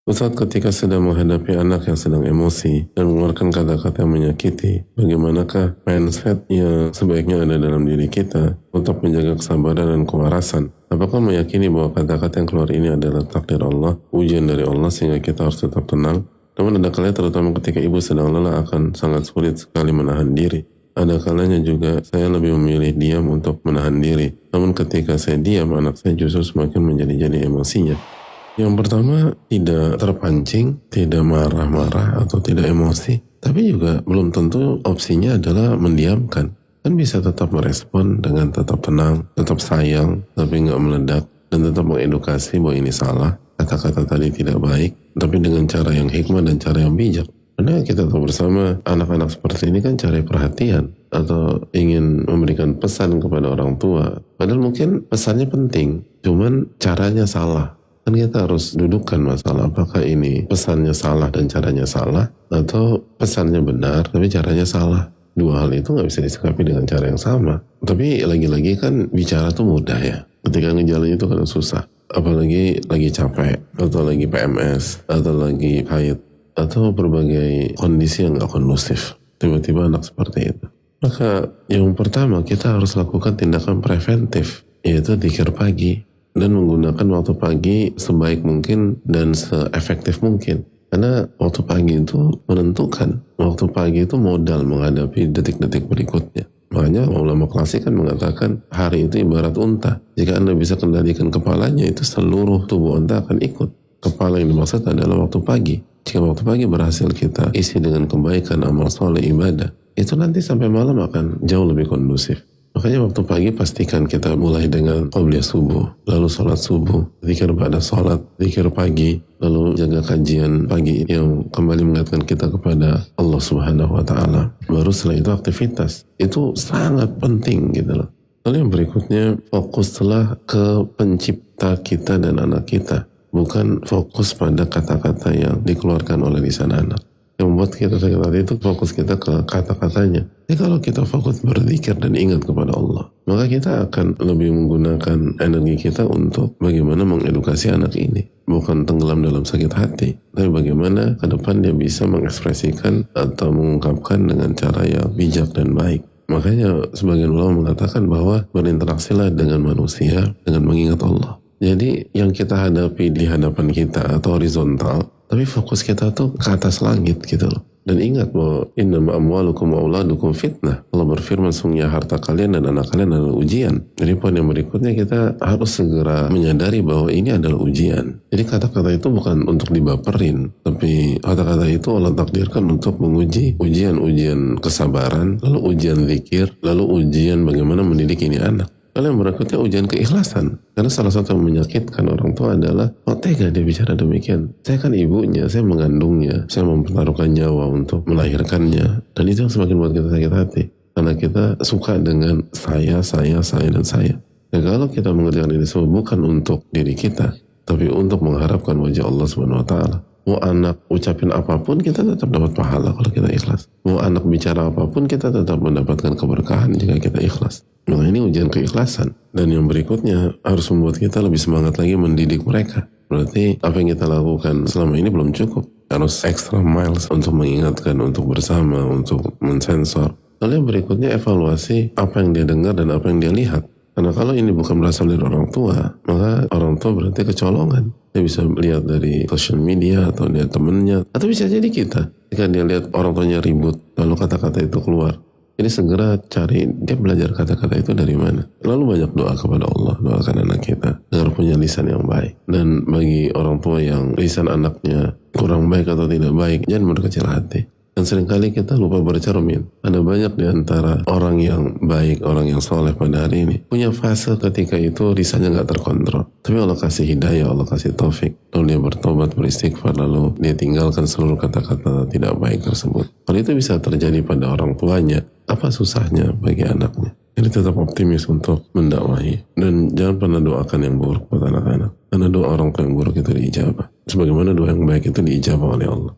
Ustaz, ketika sedang menghadapi anak yang sedang emosi dan mengeluarkan kata-kata yang menyakiti, bagaimanakah mindset yang sebaiknya ada dalam diri kita untuk menjaga kesabaran dan kewarasan? Apakah meyakini bahwa kata-kata yang keluar ini adalah takdir Allah, ujian dari Allah sehingga kita harus tetap tenang? Namun ada kalanya terutama ketika ibu sedang lelah akan sangat sulit sekali menahan diri. Ada kalanya juga saya lebih memilih diam untuk menahan diri. Namun ketika saya diam, anak saya justru semakin menjadi emosinya. Yang pertama, tidak terpancing, tidak marah-marah atau tidak emosi. Tapi juga belum tentu opsinya adalah mendiamkan. Kan bisa tetap merespon dengan tetap tenang, tetap sayang, tapi nggak meledak. Dan tetap mengedukasi bahwa ini salah, kata-kata tadi tidak baik. Tapi dengan cara yang hikmah dan cara yang bijak. Karena kita tahu bersama anak-anak seperti ini kan cari perhatian atau ingin memberikan pesan kepada orang tua. Padahal mungkin pesannya penting, cuman caranya salah. Kan kita harus dudukkan masalah apakah ini pesannya salah dan caranya salah atau pesannya benar tapi caranya salah. Dua hal itu nggak bisa disikapi dengan cara yang sama. Tapi lagi-lagi kan bicara tuh mudah ya. Ketika ngejalanin itu kan susah. Apalagi lagi capek atau lagi PMS atau lagi haid atau berbagai kondisi yang nggak kondusif. Tiba-tiba anak seperti itu. Maka yang pertama kita harus lakukan tindakan preventif, yaitu dzikir pagi. Dan menggunakan waktu pagi sebaik mungkin dan seefektif mungkin. Karena waktu pagi itu menentukan. Waktu pagi itu modal menghadapi detik-detik berikutnya. Makanya ulama klasik kan mengatakan hari itu ibarat unta. Jika Anda bisa kendalikan kepalanya, itu seluruh tubuh Anda akan ikut. Kepala yang dimaksud adalah waktu pagi. Jika waktu pagi berhasil kita isi dengan kebaikan, amal soleh, ibadah, itu nanti sampai malam akan jauh lebih kondusif. Makanya waktu pagi pastikan kita mulai dengan qobliyah subuh, lalu sholat subuh, zikir pada sholat, zikir pagi, lalu jaga kajian pagi yang kembali mengingatkan kita kepada Allah Subhanahu Wa Taala. Baru setelah itu aktivitas, itu sangat penting gitu loh. Lalu yang berikutnya fokuslah ke pencipta kita dan anak kita, bukan fokus pada kata-kata yang dikeluarkan oleh lisan anak. Yang membuat kita sakit hati itu fokus kita ke kata-katanya. Jadi kalau kita fokus berzikir dan ingat kepada Allah, maka kita akan lebih menggunakan energi kita untuk bagaimana mengedukasi anak ini. Bukan tenggelam dalam sakit hati, tapi bagaimana ke depan dia bisa mengekspresikan atau mengungkapkan dengan cara yang bijak dan baik. Makanya sebagian ulama mengatakan bahwa berinteraksilah dengan manusia dengan mengingat Allah. Jadi yang kita hadapi di hadapan kita atau horizontal, tapi fokus kita tuh ke atas langit gitu loh. Dan ingat bahwa innama amwalukum wa auladukum fitnah. Allah berfirman sungguhnya harta kalian dan anak kalian adalah ujian. Jadi poin yang berikutnya kita harus segera menyadari bahwa ini adalah ujian. Jadi kata-kata itu bukan untuk dibaperin, tapi kata-kata itu Allah takdirkan untuk menguji ujian kesabaran, lalu ujian zikir, lalu ujian bagaimana mendidik ini anak. Lalu yang berikutnya ujian keikhlasan. Karena salah satu yang menyakitkan orang tua adalah tega dia bicara demikian. Saya kan ibunya, saya mengandungnya, saya mempertaruhkan nyawa untuk melahirkannya. Dan itu yang semakin buat kita sakit hati. Karena kita suka dengan saya, dan saya. Dan kalau kita mengerjakan ini semua bukan untuk diri kita, tapi untuk mengharapkan wajah Allah Subhanahu Wa Taala. Mau anak ucapin apapun kita tetap dapat pahala kalau kita ikhlas. Mau anak bicara apapun kita tetap mendapatkan keberkahan jika kita ikhlas. Nah ini ujian keikhlasan. Dan yang berikutnya harus membuat kita lebih semangat lagi mendidik mereka. Berarti apa yang kita lakukan selama ini belum cukup. Harus extra miles untuk mengingatkan, untuk bersama, untuk mensensor. Lalu yang berikutnya evaluasi apa yang dia dengar dan apa yang dia lihat. Karena kalau ini bukan berasal dari orang tua, maka orang tua berarti kecolongan. Dia bisa lihat dari social media atau lihat temennya, atau bisa jadi kita. Jika dia lihat orang tuanya ribut, lalu kata-kata itu keluar. Jadi segera cari dia belajar kata-kata itu dari mana. Lalu banyak doa kepada Allah, doakan anak kita agar punya lisan yang baik. Dan bagi orang tua yang lisan anaknya kurang baik atau tidak baik, jangan berkecil hati. Dan seringkali kita lupa bercermin. Ada banyak di antara orang yang baik, orang yang soleh pada hari ini punya fase ketika itu lisannya nggak terkontrol. Tapi Allah kasih hidayah, Allah kasih taufik. Lalu dia bertobat, beristighfar, lalu dia tinggalkan seluruh kata-kata tidak baik tersebut. Kalau itu bisa terjadi pada orang tuanya, apa susahnya bagi anaknya? Jadi tetap optimis untuk mendakwahi. Dan jangan pernah doakan yang buruk buat anak-anak. Karena doa orang tua yang buruk itu diijabah. Sebagaimana doa yang baik itu diijabah oleh Allah.